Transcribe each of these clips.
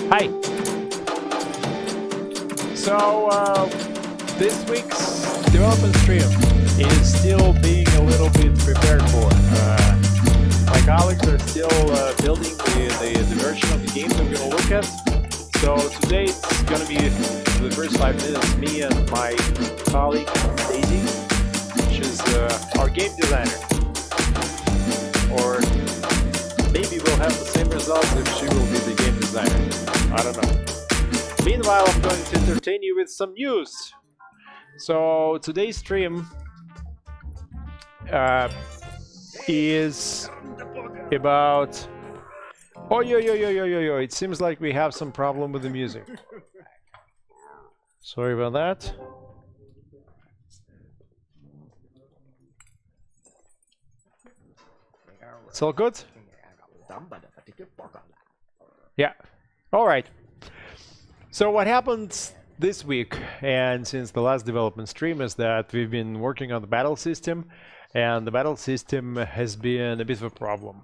Hi. So this week's development stream is still being a little bit prepared for. My colleagues are still building the version of the game that we're going to look at. So today it's going to be the first 5 minutes me and my colleague Daisy, she's our game designer. Or maybe we'll have the same results if she will be the game designer. I don't know. Meanwhile, I'm going to entertain you with some news. So today's stream is about... Oh, yo. It seems like we have some problem with the music. Sorry about that. It's all good? Yeah. All right. So what happened this week and since the last development stream is that we've been working on the battle system, and the battle system has been a bit of a problem.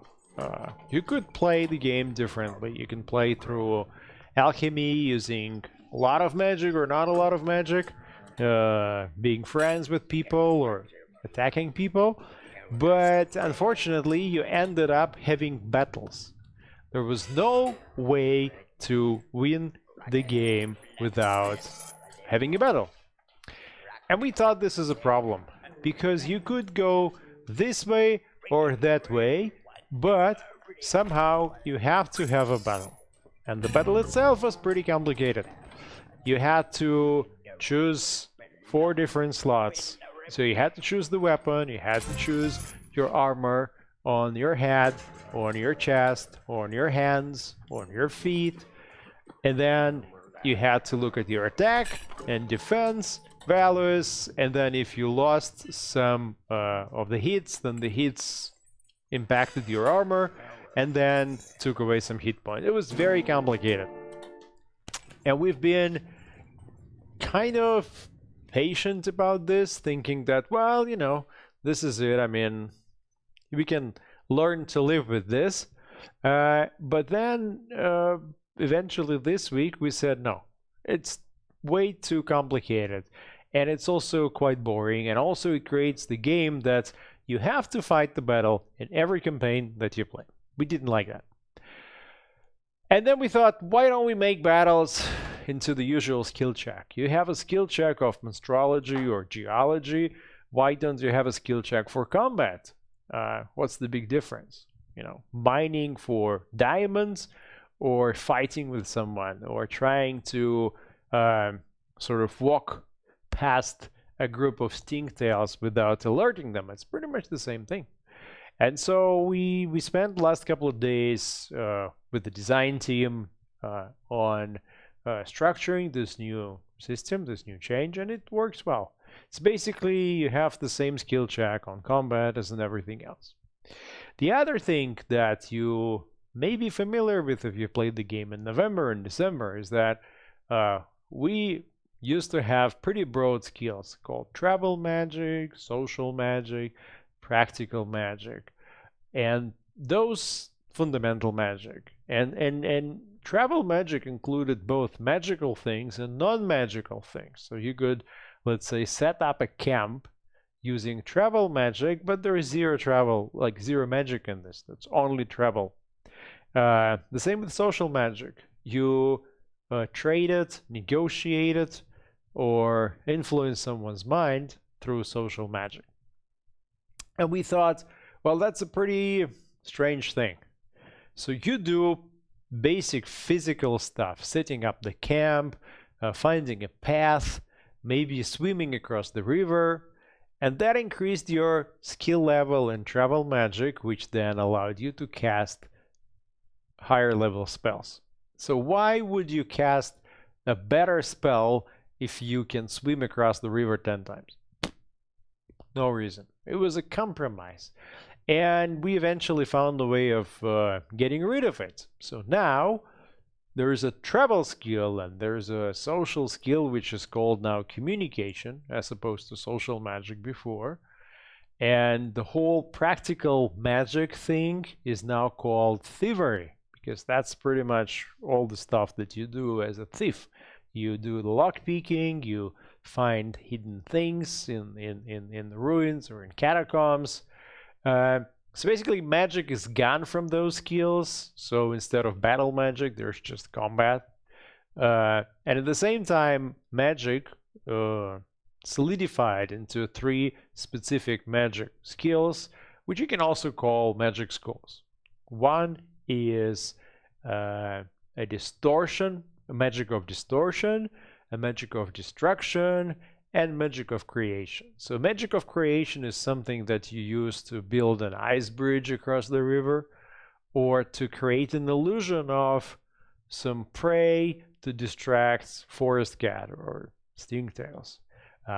You could play the game differently. You can play through alchemy using a lot of magic or not a lot of magic, being friends with people or attacking people, but unfortunately you ended up having battles. There was no way to win the game without having a battle. And we thought this is a problem, because you could go this way or that way, but somehow you have to have a battle. And the battle itself was pretty complicated. You had to choose 4 different slots. So you had to choose the weapon, you had to choose your armor on your head, on your chest, on your hands, on your feet. And then you had to look at your attack and defense values, and then if you lost some of the hits, then the hits impacted your armor and then took away some hit points. It was very complicated. And we've been kind of patient about this, thinking that, well, you know, this is it. I mean, we can learn to live with this. But then eventually this week we said no, it's way too complicated, and it's also quite boring, and also it creates the game that you have to fight the battle in every campaign that you play. We didn't like that. And then we thought, why don't we make battles into the usual skill check? You have a skill check of astrology or geology. Why don't you have a skill check for combat? What's the big difference? You know, mining for diamonds, or fighting with someone, or trying to sort of walk past a group of stinktails without alerting them. It's pretty much the same thing. And so we spent the last couple of days with the design team on structuring this new system, this new change, and it works well. It's basically you have the same skill check on combat as in everything else. The other thing that you may be familiar with if you played the game in November and December is that we used to have pretty broad skills called travel magic, social magic, practical magic, and those fundamental magic. And travel magic included both magical things and non-magical things. So you could, let's say, set up a camp using travel magic, but there is zero travel, like zero magic in this. That's only travel. The same with social magic. You trade it, negotiate it, or influence someone's mind through social magic. And we thought, well, that's a pretty strange thing. So you do basic physical stuff, setting up the camp, finding a path, maybe swimming across the river, and that increased your skill level in travel magic, which then allowed you to cast higher level spells. So why would you cast a better spell if you can swim across the river 10 times? No reason. It was a compromise. And we eventually found a way of getting rid of it. So now there is a travel skill and there's a social skill which is called now communication, as opposed to social magic before. And the whole practical magic thing is now called thievery, because that's pretty much all the stuff that you do as a thief. You do the lock picking, you find hidden things in the ruins or in catacombs. So basically magic is gone from those skills, so instead of battle magic there's just combat. And at the same time magic solidified into 3 specific magic skills, which you can also call magic schools. One is a distortion, a magic of distortion, a magic of destruction, and magic of creation. So magic of creation is something that you use to build an ice bridge across the river, or to create an illusion of some prey to distract forest cat or stingtails.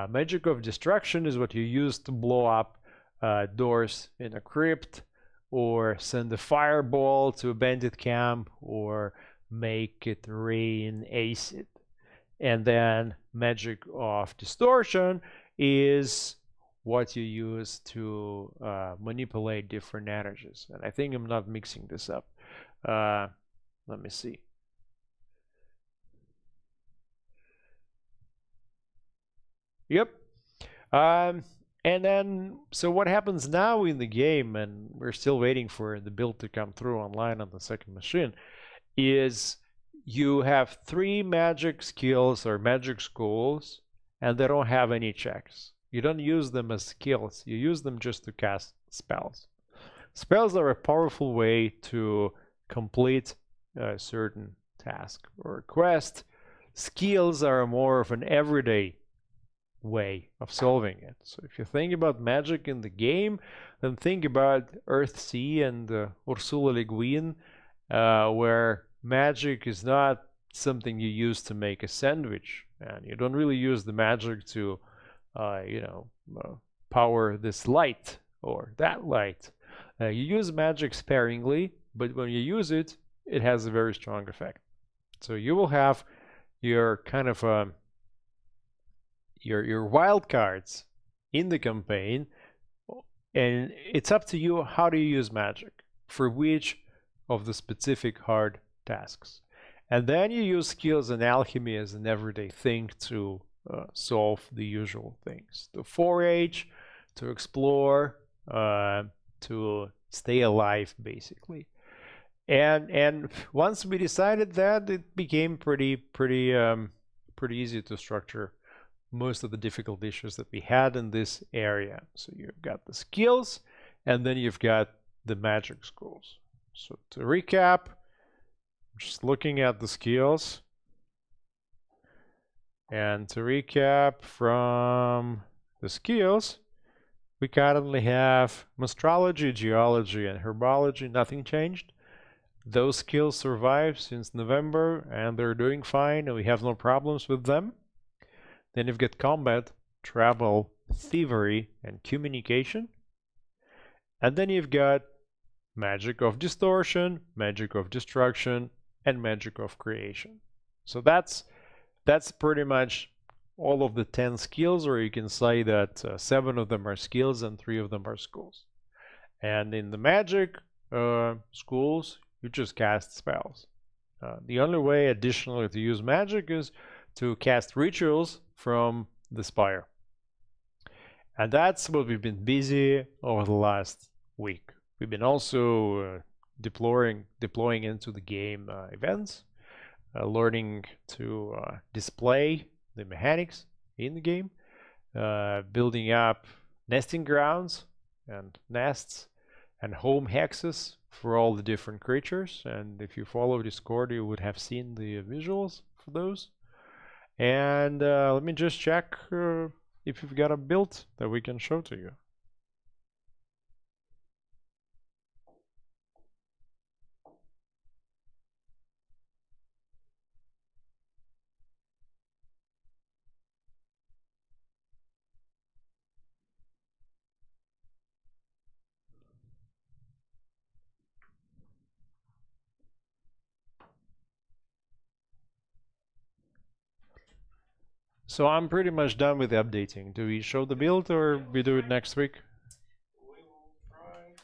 Magic of destruction is what you use to blow up doors in a crypt, or send a fireball to a bandit camp, or make it rain acid. And then magic of distortion is what you use to manipulate different energies. And I think I'm not mixing this up. Let me see. Yep. And then, so what happens now in the game, and we're still waiting for the build to come through online on the second machine, is you have 3 magic skills or magic schools, and they don't have any checks. You don't use them as skills, you use them just to cast spells. Spells are a powerful way to complete a certain task or quest. Skills are more of an everyday way of solving it. So if you think about magic in the game, then think about Earthsea and Ursula Le Guin, where magic is not something you use to make a sandwich, and you don't really use the magic to power this light or that light. You use magic sparingly, but when you use it, it has a very strong effect. So you will have your kind of your wild cards in the campaign, and it's up to you how do you use magic for which of the specific hard tasks. And then you use skills and alchemy as an everyday thing to solve the usual things, to forage, to explore, to stay alive, basically. And once we decided that, it became pretty easy to structure most of the difficult issues that we had in this area. So you've got the skills, and then you've got the magic schools. So to recap, just looking at the skills, and to recap from the skills, we currently have astrology, geology, and herbology. Nothing changed. Those skills survive since November, and they're doing fine, and we have no problems with them. Then you've got combat, travel, thievery, and communication. And then you've got magic of distortion, magic of destruction, and magic of creation. So that's pretty much all of the 10 skills, or you can say that 7 of them are skills and 3 of them are schools. And in the magic schools, you just cast spells. The only way additionally to use magic is to cast rituals from the Spire. And that's what we've been busy over the last week. We've been also deploying into the game events, learning to display the mechanics in the game, building up nesting grounds and nests and home hexes for all the different creatures. And if you follow Discord, you would have seen the visuals for those. And let me just check if you've got a build that we can show to you. So I'm pretty much done with the updating. Do we show the build or we do it next week? We will try.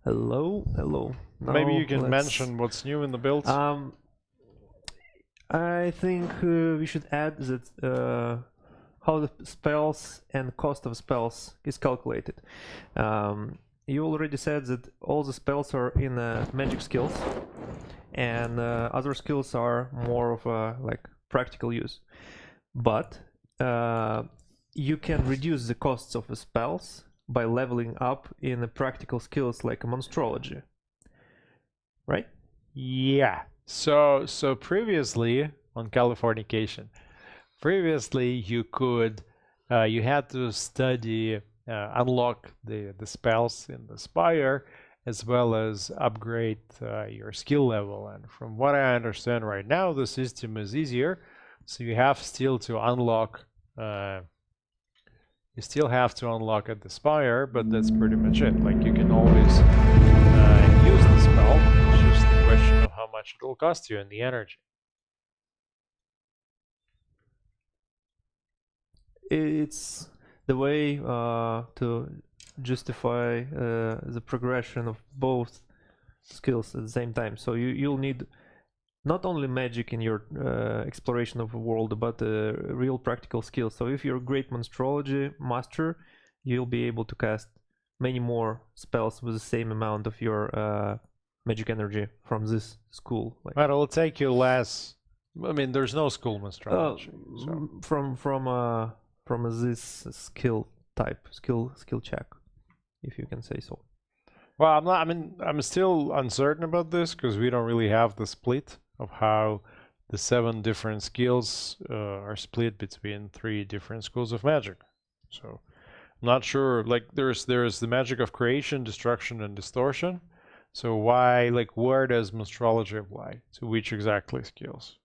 Hello, hello. Maybe you can let's- mention what's new in the build. I think we should add that how the spells and cost of spells is calculated. You already said that all the spells are in magic skills, and other skills are more of like practical use. But you can reduce the costs of the spells by leveling up in the practical skills like monstrology, right? Yeah. So previously on Californication, you could you had to study unlock the spells in the Spire as well as upgrade your skill level. And from what I understand right now, the system is easier. So you have still to unlock. You still have to unlock at the Spire, but that's pretty much it. Like you can always use the spell. It's just a question of how much it will cost you and the energy. It's the way to justify the progression of both skills at the same time. So you'll need not only magic in your exploration of the world, but real practical skills. So if you're a great monstrology master, you'll be able to cast many more spells with the same amount of your magic energy from this school. Like, but it'll take you less. I mean, there's no school monstrology. So. From this skill type, skill check, if you can say so. Well, I'm not. I mean, I'm still uncertain about this because we don't really have the split of how the 7 different skills are split between 3 different schools of magic. So I'm not sure. Like, there's the magic of creation, destruction, and distortion. So why, like, where does monstrology apply to which exactly skills?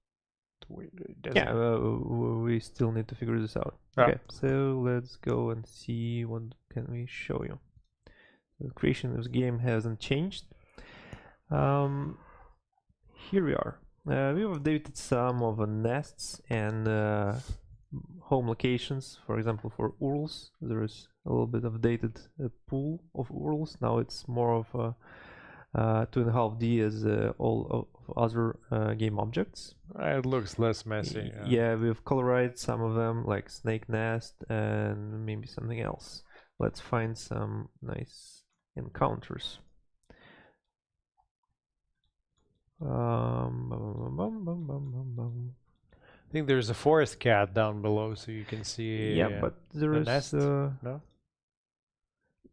Yeah, we still need to figure this out. Yeah. Okay, so let's go and see what can we show you. The creation of this game hasn't changed. Here we are. We've updated some of the nests and home locations. For example, for URLs, there is a little bit updated pool of URLs. Now it's more of a 2.5D as all of other game objects. It looks less messy. Yeah, we've colorized some of them, like snake nest and maybe something else. Let's find some nice encounters. I think there's a forest cat down below, so you can see. Yeah, but there is nest. No.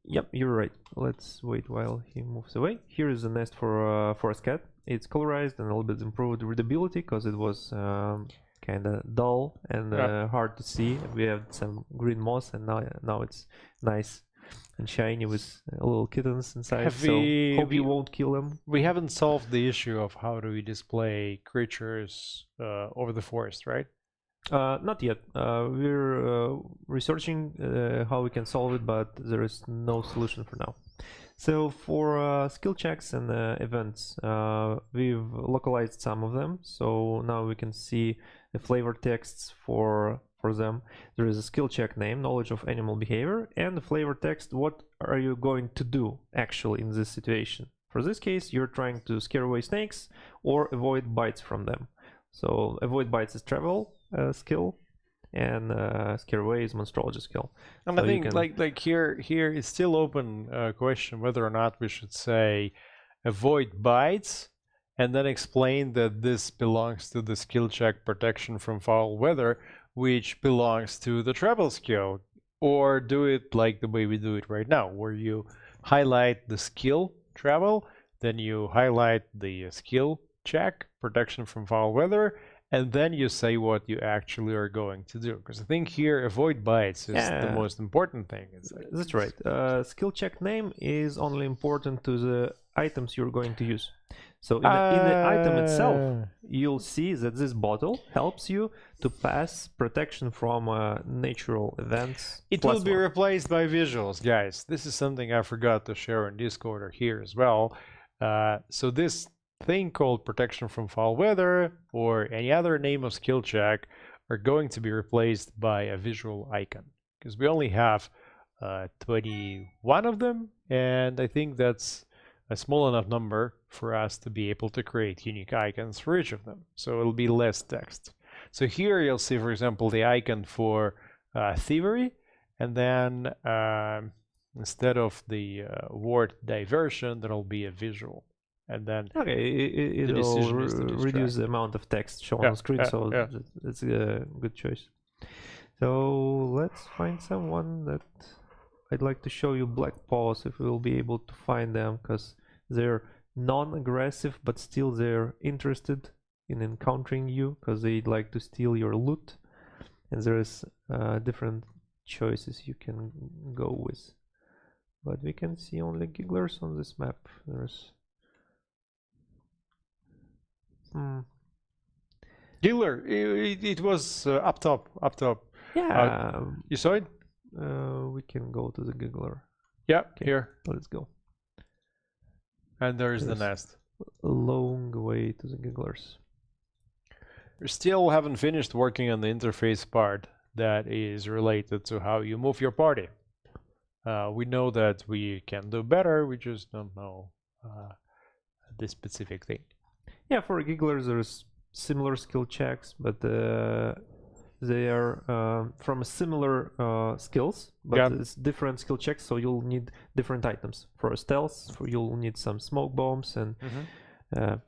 Yep, you're right. Let's wait while he moves away. Here is the nest for forest cat. It's colorized and a little bit improved readability because it was kind of dull and hard to see. We have some green moss, and now it's nice and shiny with little kittens inside. Hope you won't kill them. We haven't solved the issue of how do we display creatures over the forest, right? Not yet. We're researching how we can solve it, but there is no solution for now. So for skill checks and events, we've localized some of them. So now we can see the flavor texts for them. There is a skill check name, knowledge of animal behavior, and the flavor text, what are you going to do actually in this situation? For this case, you're trying to scare away snakes or avoid bites from them. So avoid bites is travel skill, and scare away is monstrology skill. And so I think like here it's still open question whether or not we should say avoid bites and then explain that this belongs to the skill check protection from foul weather, which belongs to the travel skill, or do it like the way we do it right now, where you highlight the skill travel, then you highlight the skill check protection from foul weather, and then you say what you actually are going to do. Because I think here avoid bites is the most important thing. That's right. Skill check name is only important to the items you're going to use. So in the item itself, you'll see that this bottle helps you to pass protection from natural events. It will be replaced by visuals, guys. This is something I forgot to share on Discord or here as well. So this thing called protection from foul weather or any other name of skill check are going to be replaced by a visual icon, because we only have 21 of them, and I think that's a small enough number for us to be able to create unique icons for each of them. So it'll be less text. So here you'll see, for example, the icon for thievery, and then instead of the word diversion, there'll be a visual. And then it'll reduce the amount of text shown on screen, so it's a good choice. So let's find someone that I'd like to show you Black Paws, if we'll be able to find them, because they're non-aggressive, but still they're interested in encountering you, because they'd like to steal your loot. And there's different choices you can go with. But we can see only gigglers on this map. There's Giggler, it was up top. Yeah. You saw it? We can go to the giggler. Yeah, okay. Here. Let's go. And there's the nest. A long way to the gigglers. We still haven't finished working on the interface part that is related to how you move your party. We know that we can do better, we just don't know this specific thing. Yeah, for gigglers there's similar skill checks, but they are from a similar skills, but it's different skill checks, so you'll need different items. For stealth, you'll need some smoke bombs, and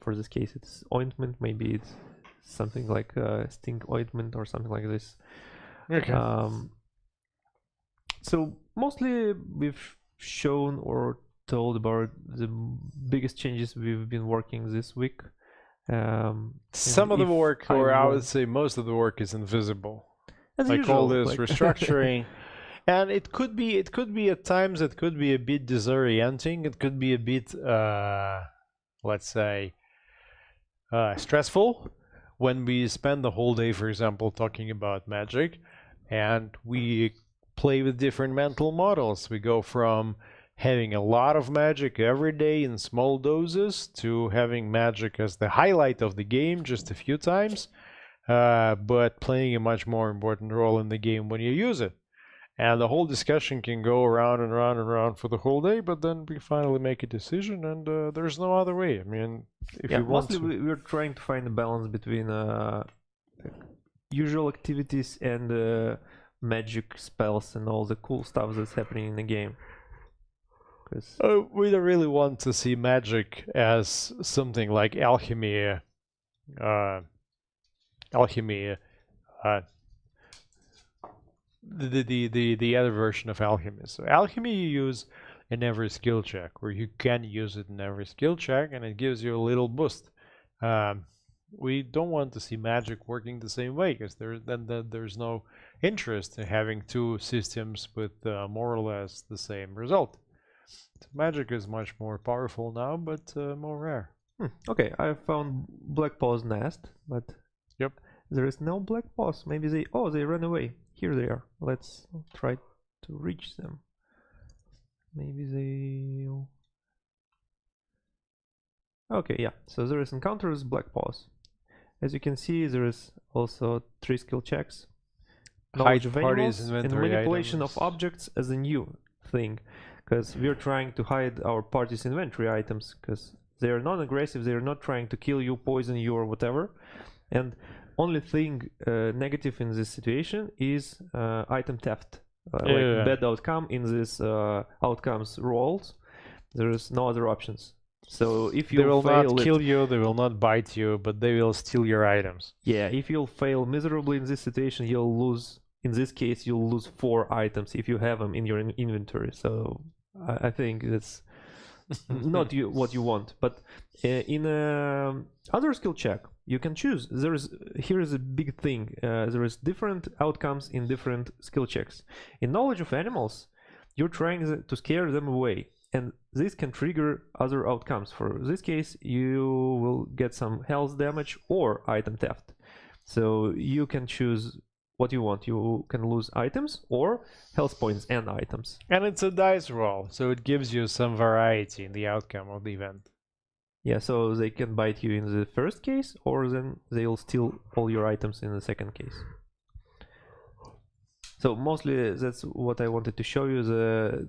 for this case it's ointment, maybe it's something like stink ointment or something like this. Okay. So mostly we've shown or told about the biggest changes we've been working this week. Some of the work, or I would say most of the work, is invisible. As like usual, all this like restructuring. And it could be at times, it could be a bit disorienting. It could be a bit, let's say, stressful when we spend the whole day, for example, talking about magic, and we play with different mental models. We go from having a lot of magic every day in small doses to having magic as the highlight of the game just a few times, but playing a much more important role in the game when you use it. And the whole discussion can go around and around and around for the whole day, but then we finally make a decision, and there's no other way. I mean, if you want to... we're trying to find a balance between usual activities and magic spells and all the cool stuff that's happening in the game. We don't really want to see magic as something like alchemy, the other version of alchemy. So alchemy you use in every skill check, or you can use it in every skill check, and it gives you a little boost. We don't want to see magic working the same way, because there's no interest in having two systems with more or less the same result. Magic is much more powerful now, but more rare. Okay, I found Black Paw's nest, but there is no Black Paws. Maybe they ran away. Here they are. Let's try to reach them. Maybe they... Okay, yeah. So there is encounters Black Paws. As you can see, there is also 3 skill checks. Knowledge of animals and manipulation of objects as a new thing. Because we're trying to hide our party's inventory items, because they are non-aggressive, they are not trying to kill you, poison you, or whatever. And only thing negative in this situation is item theft. Like bad outcome in this outcomes rolls. There is no other options. So if you they will not kill you, they will not bite you, but they will steal your items. Yeah, if you'll fail miserably in this situation, you'll lose. In this case, you'll lose 4 items if you have them in your inventory. So I think that's not what you want. But in other skill check, you can choose. Here is a big thing. There is different outcomes in different skill checks. In knowledge of animals, you're trying to scare them away, and this can trigger other outcomes. For this case, you will get some health damage or item theft. So you can choose what you want. You can lose items or health points and items. And it's a dice roll, so it gives you some variety in the outcome of the event. Yeah, so they can bite you in the first case, or then they'll steal all your items in the second case. So mostly that's what I wanted to show you, the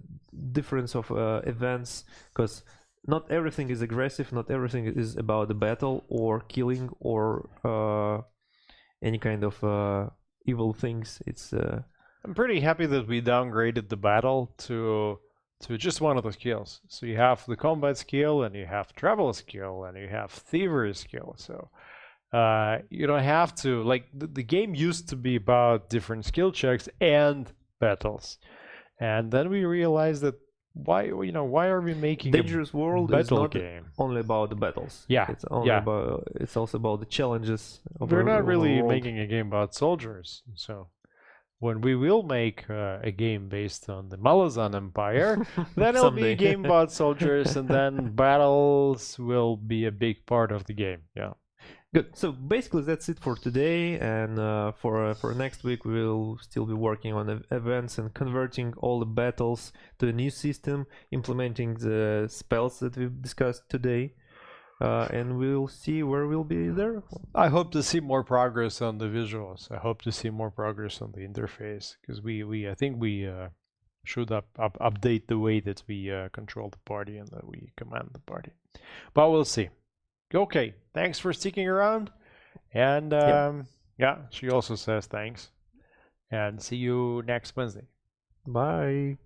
difference of events, because not everything is aggressive, not everything is about the battle or killing or any kind of evil things. It's I'm pretty happy that we downgraded the battle to just one of the skills. So you have the combat skill, and you have travel skill, and you have thievery skill. So you don't have to, like, the game used to be about different skill checks and battles, and then we realized that why are we making Dangerous World is battle not game? only about the battles. Yeah, it's only about, it's also about the challenges of We're the not really world. making a game about soldiers. So when we will make a game based on the Malazan Empire, then it'll be a Someday. game about soldiers, and then battles will be a big part of the game. Yeah. Good. So basically, that's it for today, and for next week, we'll still be working on events and converting all the battles to a new system, implementing the spells that we've discussed today, and we'll see where we'll be there. I hope to see more progress on the visuals. I hope to see more progress on the interface, because I think we should update the way that we control the party and that we command the party. But we'll see. Okay, thanks for sticking around, and yeah, she also says thanks, and see you next Wednesday. Bye.